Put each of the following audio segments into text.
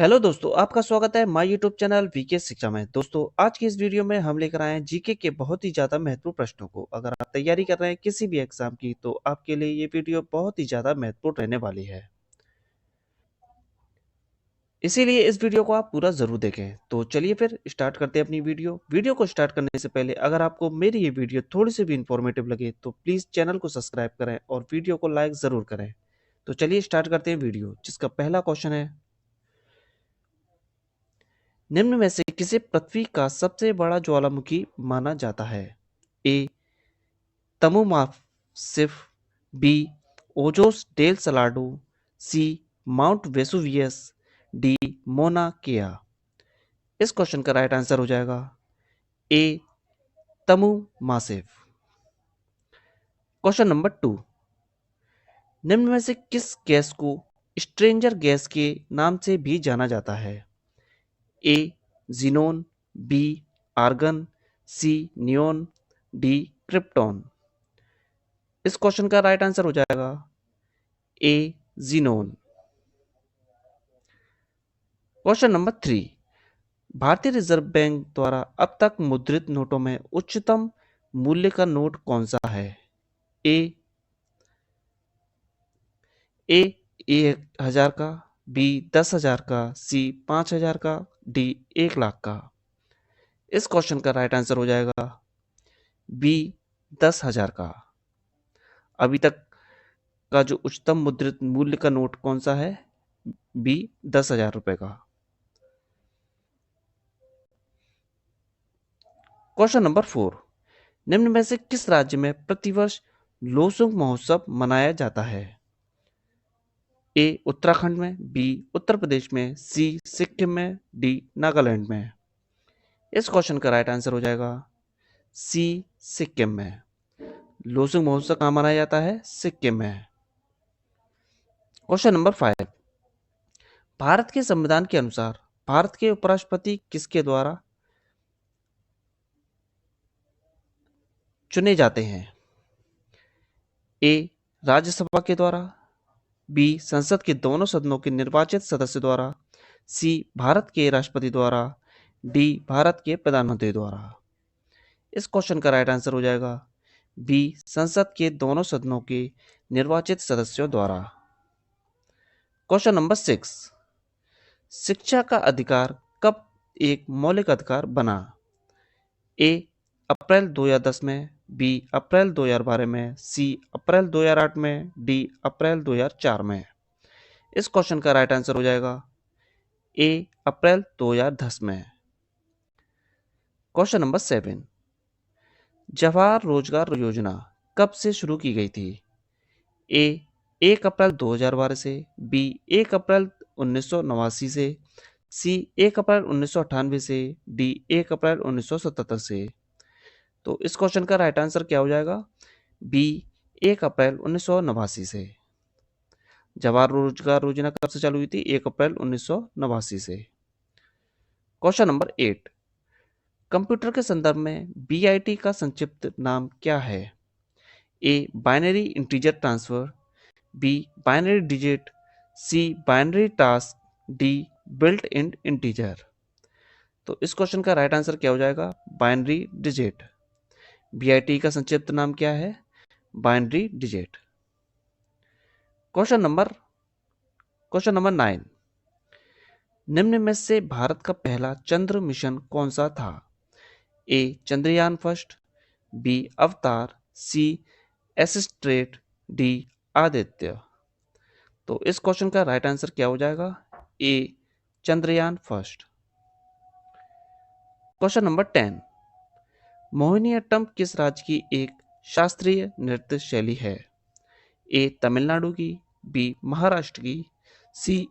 Hello दोस्तों, आपका स्वागत है माय यूट्यूब चैनल वीके शिक्षा में। दोस्तों, आज की इस वीडियो में हम लेकर आए हैं जीके के बहुत ही ज़्यादा महत्वपूर्ण प्रश्नों को। अगर आप तैयारी कर रहे हैं किसी भी एग्जाम की, तो आपके लिए ये वीडियो बहुत ही ज़्यादा महत्वपूर्ण रहने वाली है। इसीलिए इस वीडियो को आप पूरा ज़रूर देखें। तो चलिए फिर स्टार्ट करते हैं अपनी वीडियो को स्टार्ट करने से पहले अगर आपको मेरी ये वीडियो थोड़ी सी भी इंफॉर्मेटिव लगे तो प्लीज़ चैनल को सब्सक्राइब करें और वीडियो को लाइक ज़रूर करें। तो चलिए स्टार्ट करते हैं वीडियो, जिसका पहला क्वेश्चन है, निम्न में से किसे पृथ्वी का सबसे बड़ा ज्वालामुखी माना जाता है? ए तमु मासिफ, बी ओजोस डेल सलाडो, सी माउंट वेसुवियस, डी मोना केआ। इस क्वेश्चन का राइट आंसर हो जाएगा ए तमु मासिफ। क्वेश्चन नंबर 2, निम्न में से किस गैस को स्ट्रेंजर गैस के नाम से भी जाना जाता है? ए जीनोन, बी आर्गन, सी नियोन, डी क्रिप्टॉन। इस क्वेश्चन का राइट आंसर हो जाएगा ए जीनोन। क्वेश्चन नंबर 3, भारतीय रिजर्व बैंक द्वारा अब तक मुद्रित नोटों में उच्चतम मूल्य का नोट कौन सा है? ए ए 1,000 का, बी 10,000 का, सी 5,000 का, डी 1,00,000 का। इस क्वेश्चन का राइट आंसर हो जाएगा बी 10,000 का। अभी तक का जो उच्चतम मुद्रित मूल्य का नोट कौन सा है? बी 10,000 रुपए का। क्वेश्चन नंबर 4, निम्न में से किस राज्य में प्रतिवर्ष लोसुंग महोत्सव मनाया जाता है? ए उत्तराखंड में, बी उत्तर प्रदेश में, सी सिक्किम में, डी नागालैंड में। इस क्वेश्चन का राइट आंसर हो जाएगा सी सिक्किम में। लोसुंग महोत्सव कहाँ मनाया जाता है? सिक्किम में। क्वेश्चन नंबर 5, भारत के संविधान के अनुसार भारत के उपराष्ट्रपति किसके द्वारा चुने जाते हैं? ए राज्यसभा के द्वारा, बी संसद के दोनों सदनों के निर्वाचित सदस्य द्वारा, सी भारत के राष्ट्रपति द्वारा, डी भारत के प्रधानमंत्री द्वारा। इस क्वेश्चन का राइट आंसर हो जाएगा बी संसद के दोनों सदनों के निर्वाचित सदस्यों द्वारा। क्वेश्चन नंबर 6, शिक्षा का अधिकार कब एक मौलिक अधिकार बना? ए अप्रैल 2010 में, बी अप्रैल 2012 में, सी अप्रैल 2008 में, डी अप्रैल 2004 में। इस क्वेश्चन का राइट आंसर हो जाएगा ए अप्रैल 2010 में। क्वेश्चन नंबर 7, जवाहर रोजगार योजना कब से शुरू की गई थी? ए 1 अप्रैल 2012 से, बी 1 अप्रैल 1989 से, सी 1 अप्रैल 1998 से, डी 1 अप्रैल 1977 से। तो इस क्वेश्चन का राइट आंसर क्या हो जाएगा? बी 1 अप्रैल 1989 से। जवाहर रोजगार योजना कब से चालू हुई थी? 1 अप्रैल 1989 से। क्वेश्चन नंबर 8, कंप्यूटर के संदर्भ में बीआईटी का संक्षिप्त नाम क्या है? A binary integer transfer, B binary digit, C binary task, D built in integer. तो इस क्वेश्चन का राइट आंसर क्या हो जाएगा? Binary digit. बीआईटी का संक्षिप्त नाम क्या है? Binary digit. क्वेश्चन नंबर 9, निम्न में से भारत का पहला चंद्र मिशन कौन सा था? ए चंद्रयान फर्स्ट, बी अवतार, सी एसिस्ट्रेट, डी आदित्य। तो इस क्वेश्चन का राइट आंसर क्या हो जाएगा? A Chandrayaan first. Question number 10, Mohiniyattam किस राज्य की एक शास्त्रीय नृत्य शैली है? ए तमिलनाडु की, बी महाराष्ट्र की, सी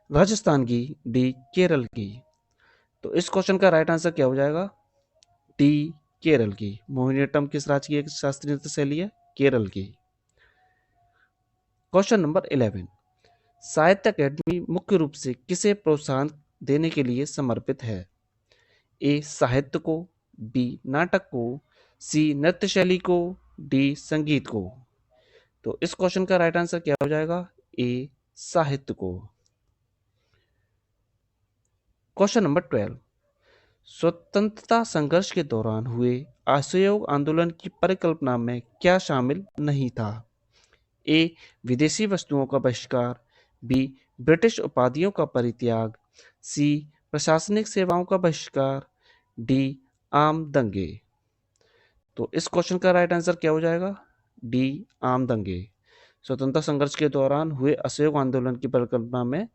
राजस्थान की, डी केरल की। तो इस क्वेश्चन का राइट आंसर क्या हो जाएगा? डी केरल की। मोहिनीअट्टम किस राज्य की एक शास्त्रीय नृत्य शैली है? केरल की। क्वेश्चन नंबर 11, साहित्य अकेडमी मुख्य रूप से किसे प्रोत्साहन देने के लिए समर्पित है? ए साहित्य को, बी नाटक को, सी नृत्य शैली को, डी संगीत को। तो इस क्वेश्चन का राइट आंसर क्या हो जाएगा? ए साहित्य को। क्वेश्चन नंबर 12, स्वतंत्रता संघर्ष के दौरान हुए असहयोग आंदोलन की परिकल्पना में क्या शामिल नहीं था? ए, विदेशी वस्तुओं का बहिष्कार, बी, ब्रिटिश उपाधियों का परित्याग, सी, प्रशासनिक सेवाओं का बहिष्कार, डी, आम दंगे। तो इस क्वेश्चन का राइट आंसर क्या हो जाएगा? डी, आम दंगे। स्वतंत्रता संघर्ष के दौरान हुए असहयोग आंदोलन की परिकल्पना में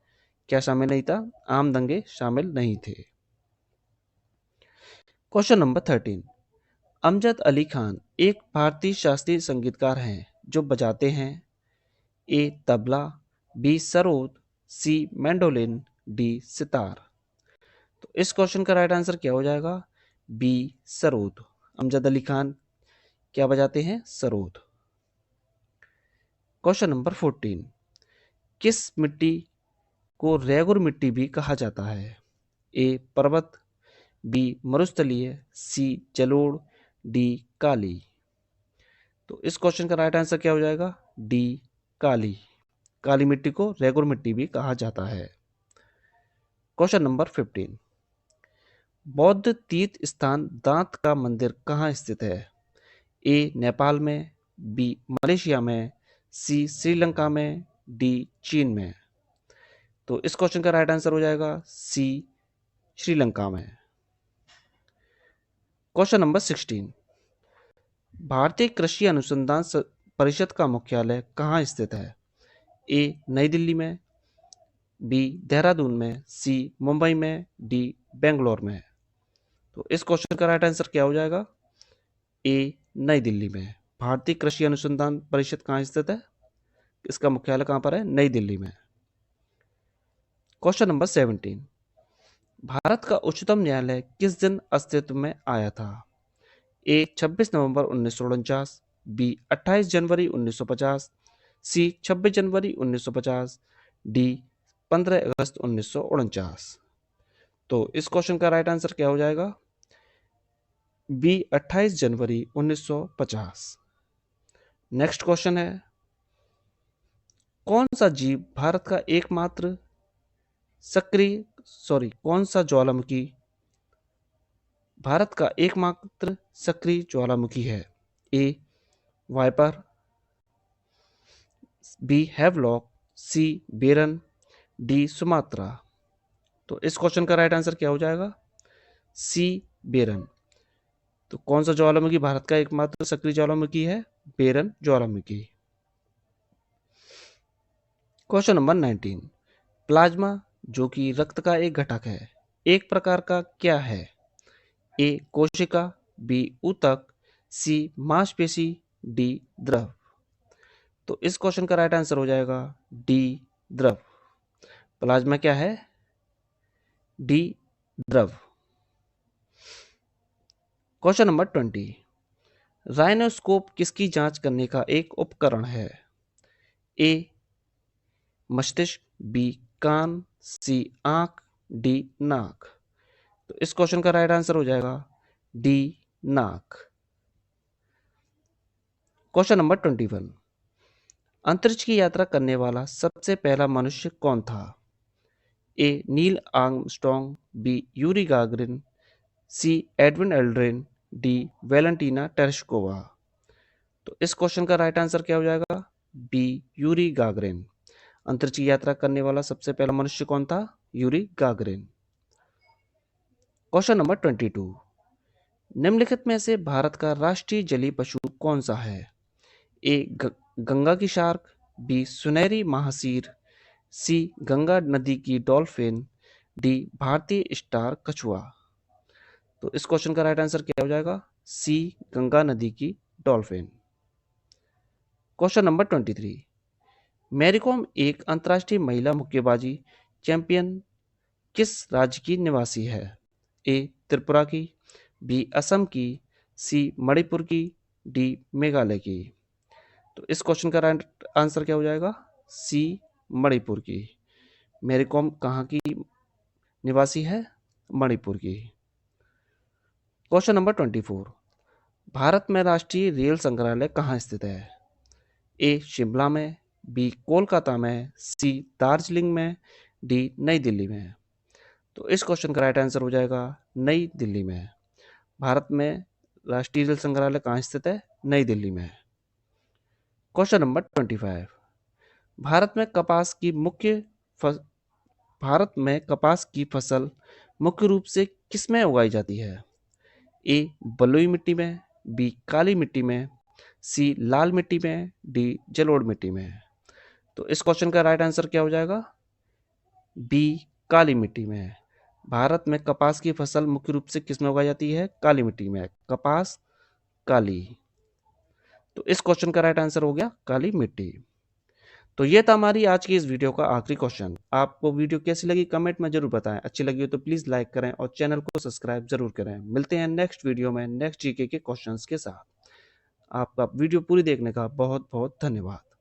क्या शामिल नहीं था? आम दंगे शामिल नहीं थे। क्वेश्चन नंबर 13, अमजद अली खान एक भारतीय शास्त्रीय संगीतकार हैं जो बजाते हैं ए, तबला, बी, सरोद, सी, मैंडोलिन, डी, सितार। तो इस क्वेश्चन का राइट आंसर क्या हो जाएगा? बी, सरोद। अमजद अली खान क्या बजाते हैं? सरोद। क्वेश्चन नंबर 14, किस मिट्टी को रेगुर मिट्टी भी कहा जाता है? ए, पर्वत, बी, मरुस्थलीय, सी, जलोढ़, डी, काली। तो इस क्वेश्चन का राइट आंसर क्या हो जाएगा? डी, काली। काली मिट्टी को रेगुर मिट्टी भी कहा जाता है। क्वेश्चन नंबर 15, बौद्ध तीर्थ स्थान दांत का मंदिर कहाँ स्थित है? ए, नेपाल में, बी, मलेशिया में, सी, श्रीलंका में, डी, चीन में। तो इस क्वेश्चन का राइट आंसर हो जाएगा सी, श्रीलंका में। क्वेश्चन नंबर 16, भारतीय कृषि अनुसंधान परिषद का मुख्यालय कहाँ स्थित है? ए, नई दिल्ली में, बी, देहरादून में, सी, मुंबई में, डी, बेंगलोर में। तो इस क्वेश्चन का राइट आंसर क्या हो जाएगा? ए, नई दिल्ली में। भारतीय कृषि अनुसंधान परिषद कहाँ स्थित है? इसका मुख्यालय कहाँ पर है? नई दिल्ली में। क्वेश्चन नंबर 17, भारत का उच्चतम न्यायालय किस दिन अस्तित्व में आया था? ए, 26 नवंबर 1949, बी, 28 जनवरी 1950, सी, 26 जनवरी 1950, डी, 15 अगस्त 1949। तो इस क्वेश्चन का राइट आंसर क्या हो जाएगा? बी, 28 जनवरी 1950। नेक्स्ट क्वेश्चन है, कौन सा जीव भारत का एकमात्र कौन सा ज्वालामुखी भारत का एकमात्र सक्रिय ज्वालामुखी है? ए, वाइपर, बी, हैवलॉक, सी, बेरन, डी, सुमात्रा। तो इस क्वेश्चन का राइट आंसर क्या हो जाएगा? सी, बेरन। तो कौन सा ज्वालामुखी भारत का एकमात्र सक्रिय ज्वालामुखी है? बेरन ज्वालामुखी। क्वेश्चन नंबर 19, प्लाज्मा जो कि रक्त का एक घटक है, एक प्रकार का क्या है? ए, कोशिका, बी, ऊतक, सी, मांसपेशी, डी, द्रव। तो इस क्वेश्चन का राइट आंसर हो जाएगा डी, द्रव। प्लाज्मा क्या है? डी, द्रव। क्वेश्चन नंबर 20, राइनोस्कोप किसकी जांच करने का एक उपकरण है? ए, मस्तिष्क, बी, कान, सी, आंख, डी, नाक। तो इस क्वेश्चन का राइट आंसर हो जाएगा डी, नाक। क्वेश्चन नंबर 21, अंतरिक्ष की यात्रा करने वाला सबसे पहला मनुष्य कौन था? A, Neil Armstrong, B, Yuri Gagarin, C, Edwin Aldrin, D, Valentina Tereshkova. तो इस क्वेश्चन का राइट आंसर क्या हो जाएगा? B, Yuri Gagarin. अंतरिक्ष की यात्रा करने वाला सबसे पहला मनुष्य कौन था? Yuri Gagarin. क्वेश्चन नंबर 22, निम्नलिखित में से भारत का राष्ट्रीय जलीय पशु कौन सा है? ए, गंगा की शार्क, बी, सुनहरी महासीर, सी, गंगा नदी की डॉल्फिन, डी, भारतीय स्टार कछुआ। तो इस क्वेश्चन का राइट आंसर क्या हो जाएगा? सी, गंगा नदी की dolphin. Question number 23, Mary Kom एक अंतर्राष्ट्रीय महिला मुक्केबाजी चैंपियन किस राज्य की निवासी है? ए, त्रिपुरा की, बी, असम की, सी, मणिपुर की, डी, मेघालय की। तो इस क्वेश्चन का राइट आंसर क्या हो जाएगा? सी, मणिपुर की। मैरी कॉम कहाँ की निवासी है? मणिपुर की। क्वेश्चन नंबर 24, भारत में राष्ट्रीय रेल संग्रहालय कहाँ स्थित है? ए, शिमला में, बी, कोलकाता में, सी, दार्जिलिंग में, डी, नई दिल्ली में। तो इस क्वेश्चन का राइट आंसर हो जाएगा नई दिल्ली में। भारत में राष्ट्रीय जल संग्रहालय कहाँ स्थित है? नई दिल्ली में। Question number 25। भारत में कपास की फसल मुख्य रूप से किसमें उगाई जाती है? ए बलुई मिट्टी में, बी काली मिट्टी में, सी लाल मिट्टी में, डी जलोढ़ मिट्टी में। तो इस क्वेश्चन का राइट आंसर क्या हो जाएगा? बी काली मिट्टी में। भारत में कपास की फसल मुख्य रूप से किसमें उगाई जाती है? काली मिट्टी में। कपास काली। तो इस क्वेश्चन का राइट आंसर हो गया काली मिट्टी। तो ये था हमारी आज की इस वीडियो का आखिरी क्वेश्चन। आपको वीडियो कैसी लगी कमेंट में जरूर बताएं। अच्छी लगी हो तो प्लीज लाइक करें और चैनल को सब्सक्राइब जरूर करें। मिलते हैं नेक्स्ट वीडियो में नेक्स्ट जीके के क्वेश्चंस के साथ। आपका वीडियो पूरी देखने का बहुत बहुत धन्यवाद।